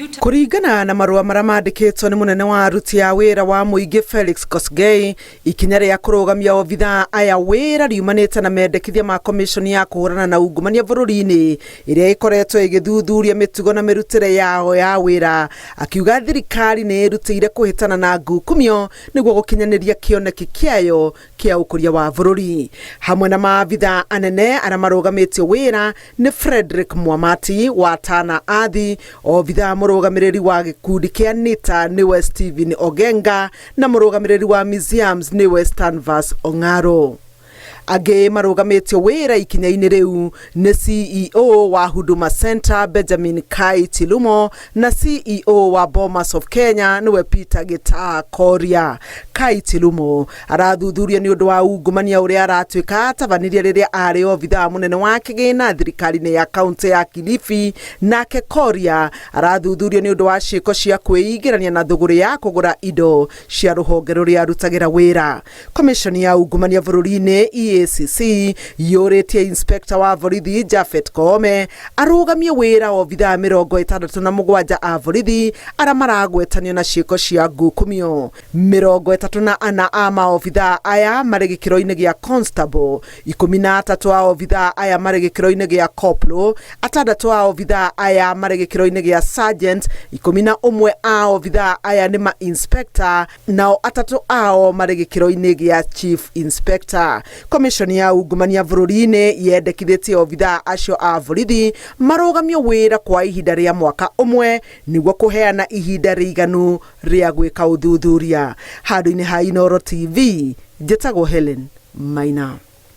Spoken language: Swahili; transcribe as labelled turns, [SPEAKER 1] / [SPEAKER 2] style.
[SPEAKER 1] Kũringana na marũa marĩa mandĩkĩtwo nĩ mũnene wa aruti a wĩra wa mũingĩ Felix Kosgei, ikinya rĩa kũrũgamia obithaa aya wĩra riumanĩte na mendekithia ma komishoni ya kũhũrana na ungumania bũrũri-inĩ ĩrĩa ĩkoretwo ĩgĩthuthuria mĩtugo na mĩrutĩre yao ya wĩra, akiuga thirikari nĩ ĩrutĩire kũhĩtana na ngukumio nĩguo gũkinyanĩria kĩoneki kĩayo kĩa ũkũria wa bũrũri. Hamwe na maabithaa anene arĩa marũgamĩtio wĩra nĩ Frederick Mwamati wa Tana Athi, obithaa mũrũgamĩrĩri wa gĩkundi kĩa NITA nĩwe Stephen Ogenga na mũrũgamĩrĩri wa museums nĩwe Stanvas Ong'aro. Angĩ marũgamĩtio wĩra ikinya-inĩ rĩu nĩ CEO wa Huduma Center Benjamin Kai Tilumo na CEO wa Bomas of Kenya nĩwe Peter Gitaa Koria. Kai Tilumo arathuthuria nĩ ũndũ wa ungumania ũrĩa aratuĩka atabanirie rĩrĩa arĩ obithaa mũnene wa kĩgĩna thirikari-inĩ ya kaunti ya Kilifi, nake Koria arathuthurio nĩ ũndũ wa ciĩko cia kwĩingĩrania na thũgũrĩ ya kũgũra indo cia rũhonge rũrĩa arutagĩra wĩra. Komishoni ya ungumania bũrũri-inĩ EACC yũrĩtie inspector wa borithi Jafet Koome arũgamie wĩra obithaa 67 a borithi arĩa maragwetanio na ciĩko cia ngukumio. 34 a maobithaa aya marĩ gĩkĩro-inĩ gĩa constable, 13 a obithaa aya marĩ gĩkĩro-inĩ gĩa corporal, 6 a obithaa aya marĩ gĩkĩro-inĩ gĩa sergeant, 11 a obithaa aya nĩ ma inspector, nao 3 ao marĩ gĩkĩro-inĩ gĩa chief inspector. Komishoni ya ungumania bũrũri-inĩ yendekithĩtie obithaa acio a borithi marũgamio wĩra kwa ihinda rĩa mwaka ũmwe nĩguo kũheana ihinda rĩiganu rĩa gwĩka ũthuthuria. Handũ-inĩ ha Inooro TV, njĩtagwo Helen Maina.